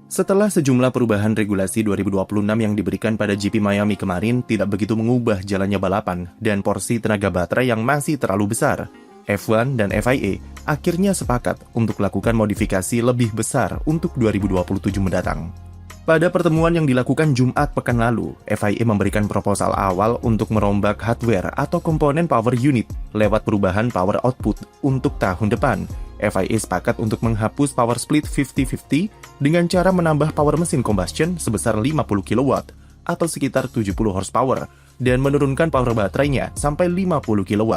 Setelah sejumlah perubahan regulasi 2026 yang diberikan pada GP Miami kemarin tidak begitu mengubah jalannya balapan dan porsi tenaga baterai yang masih terlalu besar, F1 dan FIA akhirnya sepakat untuk lakukan modifikasi lebih besar untuk 2027 mendatang. Pada pertemuan yang dilakukan Jumat pekan lalu, FIA memberikan proposal awal untuk merombak hardware atau komponen power unit lewat perubahan power output untuk tahun depan. FIA sepakat untuk menghapus power split 50-50 dengan cara menambah power mesin combustion sebesar 50 kW atau sekitar 70 horsepower dan menurunkan power baterainya sampai 50 kW.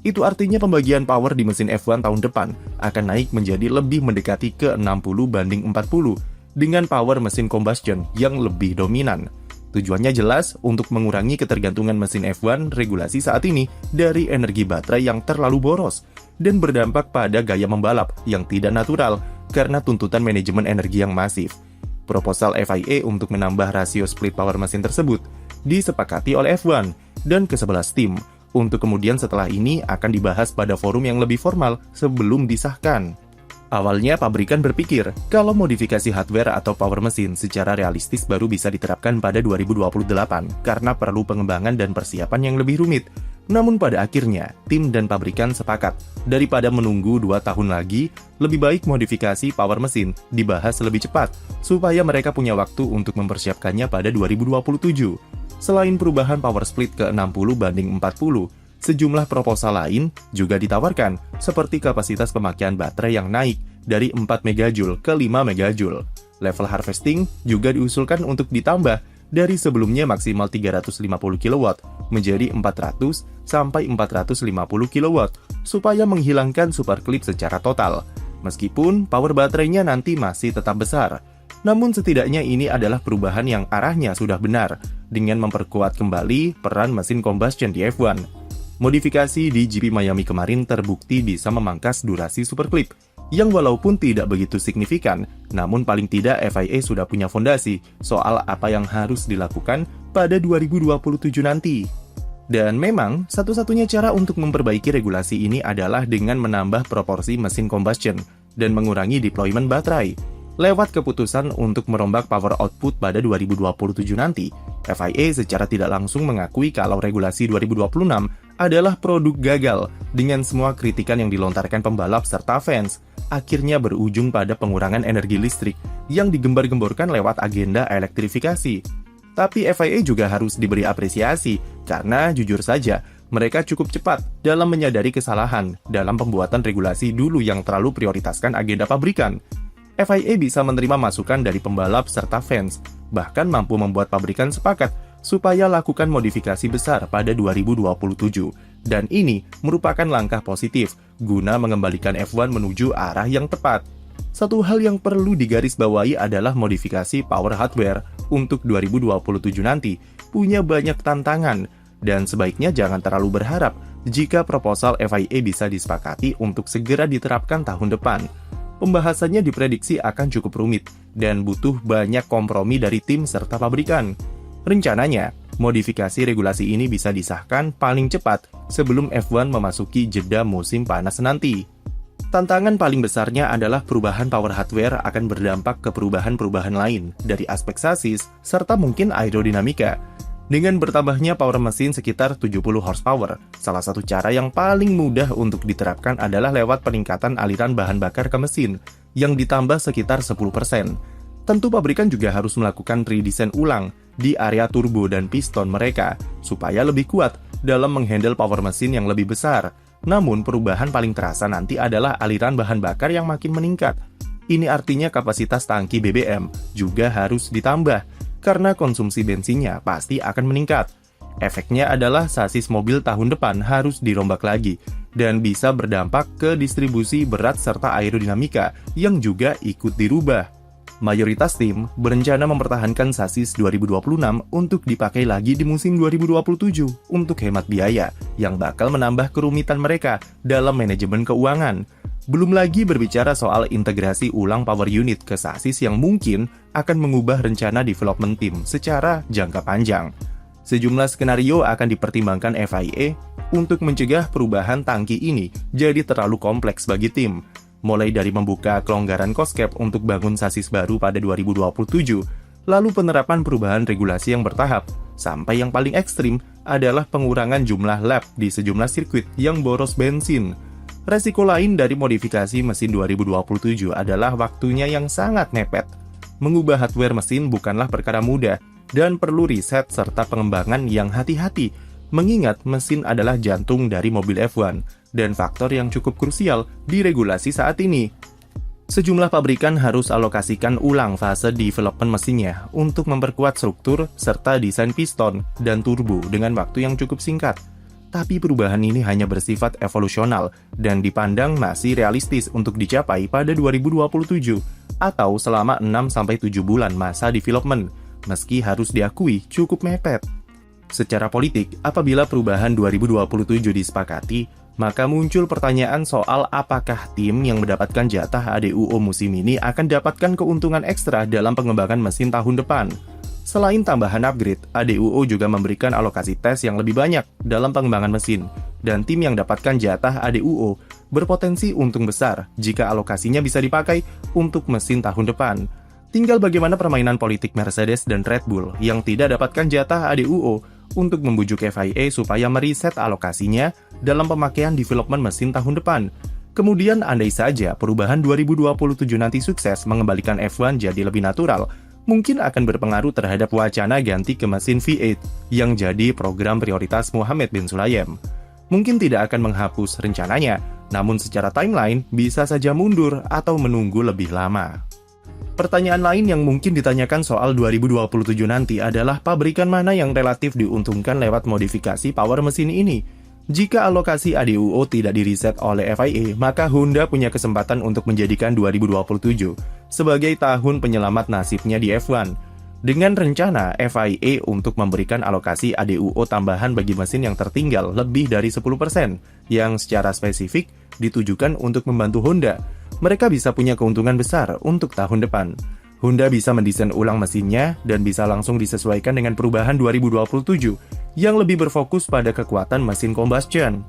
Itu artinya pembagian power di mesin F1 tahun depan akan naik menjadi lebih mendekati ke 60 banding 40 dengan power mesin combustion yang lebih dominan. Tujuannya jelas untuk mengurangi ketergantungan mesin F1 regulasi saat ini dari energi baterai yang terlalu boros dan berdampak pada gaya membalap yang tidak natural karena tuntutan manajemen energi yang masif. Proposal FIA untuk menambah rasio split power mesin tersebut disepakati oleh F1 dan ke-11 tim, untuk kemudian setelah ini akan dibahas pada forum yang lebih formal sebelum disahkan. Awalnya pabrikan berpikir kalau modifikasi hardware atau power mesin secara realistis baru bisa diterapkan pada 2028 karena perlu pengembangan dan persiapan yang lebih rumit. Namun pada akhirnya, tim dan pabrikan sepakat, daripada menunggu 2 tahun lagi, lebih baik modifikasi power mesin dibahas lebih cepat, supaya mereka punya waktu untuk mempersiapkannya pada 2027. Selain perubahan power split ke 60 banding 40, sejumlah proposal lain juga ditawarkan, seperti kapasitas pemakaian baterai yang naik dari 4 MJ ke 5 MJ. Level harvesting juga diusulkan untuk ditambah dari sebelumnya maksimal 350 kW menjadi 400 sampai 450 kW supaya menghilangkan superclip secara total. Meskipun power baterainya nanti masih tetap besar, namun setidaknya ini adalah perubahan yang arahnya sudah benar dengan memperkuat kembali peran mesin combustion di F1. Modifikasi di GP Miami kemarin terbukti bisa memangkas durasi superclip, yang walaupun tidak begitu signifikan, namun paling tidak FIA sudah punya fondasi soal apa yang harus dilakukan pada 2027 nanti. Dan memang, satu-satunya cara untuk memperbaiki regulasi ini adalah dengan menambah proporsi mesin combustion dan mengurangi deployment baterai. Lewat keputusan untuk merombak power output pada 2027 nanti, FIA secara tidak langsung mengakui kalau regulasi 2026 adalah produk gagal dengan semua kritikan yang dilontarkan pembalap serta fans, akhirnya berujung pada pengurangan energi listrik yang digembar-gemborkan lewat agenda elektrifikasi. Tapi FIA juga harus diberi apresiasi karena jujur saja, mereka cukup cepat dalam menyadari kesalahan dalam pembuatan regulasi dulu yang terlalu prioritaskan agenda pabrikan. FIA bisa menerima masukan dari pembalap serta fans, bahkan mampu membuat pabrikan sepakat supaya lakukan modifikasi besar pada 2027. Dan ini merupakan langkah positif guna mengembalikan F1 menuju arah yang tepat. Satu hal yang perlu digarisbawahi adalah modifikasi power hardware untuk 2027 nanti punya banyak tantangan, dan sebaiknya jangan terlalu berharap jika proposal FIA bisa disepakati untuk segera diterapkan tahun depan. Pembahasannya diprediksi akan cukup rumit dan butuh banyak kompromi dari tim serta pabrikan. Rencananya, modifikasi regulasi ini bisa disahkan paling cepat sebelum F1 memasuki jeda musim panas nanti. Tantangan paling besarnya adalah perubahan power hardware akan berdampak ke perubahan-perubahan lain dari aspek sasis serta mungkin aerodinamika. Dengan bertambahnya power mesin sekitar 70 horsepower, salah satu cara yang paling mudah untuk diterapkan adalah lewat peningkatan aliran bahan bakar ke mesin, yang ditambah sekitar 10%. Tentu pabrikan juga harus melakukan redesign ulang di area turbo dan piston mereka, supaya lebih kuat dalam menghandle power mesin yang lebih besar. Namun perubahan paling terasa nanti adalah aliran bahan bakar yang makin meningkat. Ini artinya kapasitas tangki BBM juga harus ditambah, karena konsumsi bensinnya pasti akan meningkat. Efeknya adalah sasis mobil tahun depan harus dirombak lagi, dan bisa berdampak ke distribusi berat serta aerodinamika yang juga ikut dirubah. Mayoritas tim berencana mempertahankan sasis 2026 untuk dipakai lagi di musim 2027 untuk hemat biaya, yang bakal menambah kerumitan mereka dalam manajemen keuangan. Belum lagi berbicara soal integrasi ulang power unit ke sasis yang mungkin akan mengubah rencana development tim secara jangka panjang. Sejumlah skenario akan dipertimbangkan FIA untuk mencegah perubahan tangki ini jadi terlalu kompleks bagi tim. mulai dari membuka kelonggaran cost cap untuk bangun sasis baru pada 2027, lalu penerapan perubahan regulasi yang bertahap, sampai yang paling ekstrim adalah pengurangan jumlah lap di sejumlah sirkuit yang boros bensin. Resiko lain dari modifikasi mesin 2027 adalah waktunya yang sangat mepet. Mengubah hardware mesin bukanlah perkara mudah dan perlu riset serta pengembangan yang hati-hati, mengingat mesin adalah jantung dari mobil F1 dan faktor yang cukup krusial di regulasi saat ini. Sejumlah pabrikan harus alokasikan ulang fase development mesinnya untuk memperkuat struktur serta desain piston dan turbo dengan waktu yang cukup singkat. Tapi perubahan ini hanya bersifat evolusional dan dipandang masih realistis untuk dicapai pada 2027 atau selama 6-7 bulan masa development, meski harus diakui cukup mepet. Secara politik, apabila perubahan 2027 disepakati, maka muncul pertanyaan soal apakah tim yang mendapatkan jatah ADUO musim ini akan dapatkan keuntungan ekstra dalam pengembangan mesin tahun depan. Selain tambahan upgrade, ADUO juga memberikan alokasi tes yang lebih banyak dalam pengembangan mesin, dan tim yang dapatkan jatah ADUO berpotensi untung besar jika alokasinya bisa dipakai untuk mesin tahun depan. Tinggal bagaimana permainan politik Mercedes dan Red Bull yang tidak dapatkan jatah ADUO untuk membujuk FIA supaya meriset alokasinya dalam pemakaian development mesin tahun depan. Kemudian andai saja perubahan 2027 nanti sukses mengembalikan F1 jadi lebih natural, mungkin akan berpengaruh terhadap wacana ganti ke mesin V8 yang jadi program prioritas Mohammed bin Sulayem. Mungkin tidak akan menghapus rencananya, namun secara timeline bisa saja mundur atau menunggu lebih lama. Pertanyaan lain yang mungkin ditanyakan soal 2027 nanti adalah pabrikan mana yang relatif diuntungkan lewat modifikasi power mesin ini. Jika alokasi ADUO tidak diriset oleh FIA, maka Honda punya kesempatan untuk menjadikan 2027 sebagai tahun penyelamat nasibnya di F1. Dengan rencana FIA untuk memberikan alokasi ADUO tambahan bagi mesin yang tertinggal lebih dari 10%, yang secara spesifik ditujukan untuk membantu Honda, mereka bisa punya keuntungan besar untuk tahun depan. Honda bisa mendesain ulang mesinnya dan bisa langsung disesuaikan dengan perubahan 2027 yang lebih berfokus pada kekuatan mesin combustion.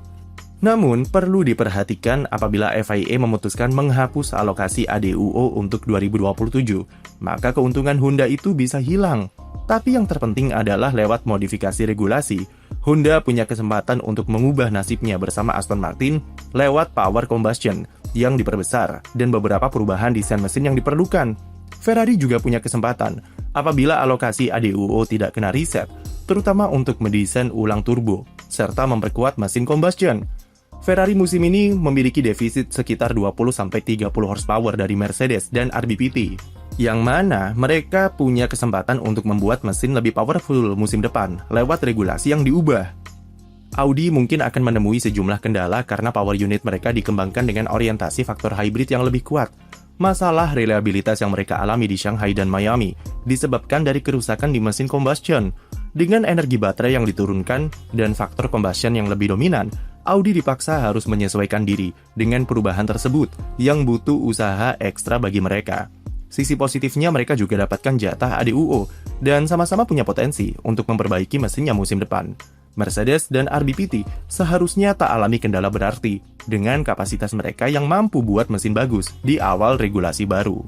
Namun, perlu diperhatikan apabila FIA memutuskan menghapus alokasi ADUO untuk 2027, maka keuntungan Honda itu bisa hilang. Tapi yang terpenting adalah lewat modifikasi regulasi, Honda punya kesempatan untuk mengubah nasibnya bersama Aston Martin lewat power combustion yang diperbesar dan beberapa perubahan desain mesin yang diperlukan. Ferrari juga punya kesempatan apabila alokasi ADUO tidak kena riset, terutama untuk mendesain ulang turbo, serta memperkuat mesin combustion. Ferrari musim ini memiliki defisit sekitar 20-30 horsepower dari Mercedes dan RBPT, yang mana mereka punya kesempatan untuk membuat mesin lebih powerful musim depan lewat regulasi yang diubah. Audi mungkin akan menemui sejumlah kendala karena power unit mereka dikembangkan dengan orientasi faktor hybrid yang lebih kuat. Masalah reliabilitas yang mereka alami di Shanghai dan Miami disebabkan dari kerusakan di mesin combustion. Dengan energi baterai yang diturunkan dan faktor combustion yang lebih dominan, Audi dipaksa harus menyesuaikan diri dengan perubahan tersebut yang butuh usaha ekstra bagi mereka. Sisi positifnya mereka juga dapatkan jatah ADUO dan sama-sama punya potensi untuk memperbaiki mesinnya musim depan. Mercedes dan RBPT seharusnya tak alami kendala berarti dengan kapasitas mereka yang mampu buat mesin bagus di awal regulasi baru.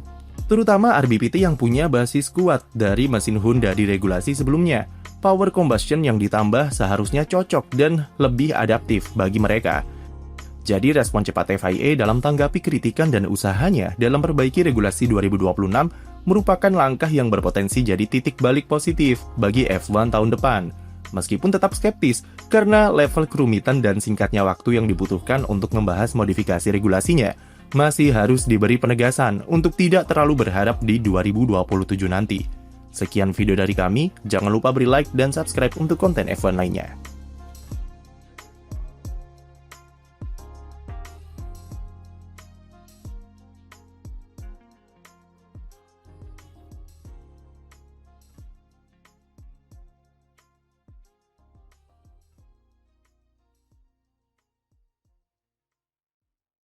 Terutama RBPT yang punya basis kuat dari mesin Honda di regulasi sebelumnya. Power combustion yang ditambah seharusnya cocok dan lebih adaptif bagi mereka. Jadi respon cepat FIA dalam tanggapi kritikan dan usahanya dalam perbaiki regulasi 2026 merupakan langkah yang berpotensi jadi titik balik positif bagi F1 tahun depan. Meskipun tetap skeptis karena level kerumitan dan singkatnya waktu yang dibutuhkan untuk membahas modifikasi regulasinya, masih harus diberi penegasan untuk tidak terlalu berharap di 2027 nanti. Sekian video dari kami, jangan lupa beri like dan subscribe untuk konten F1 lainnya.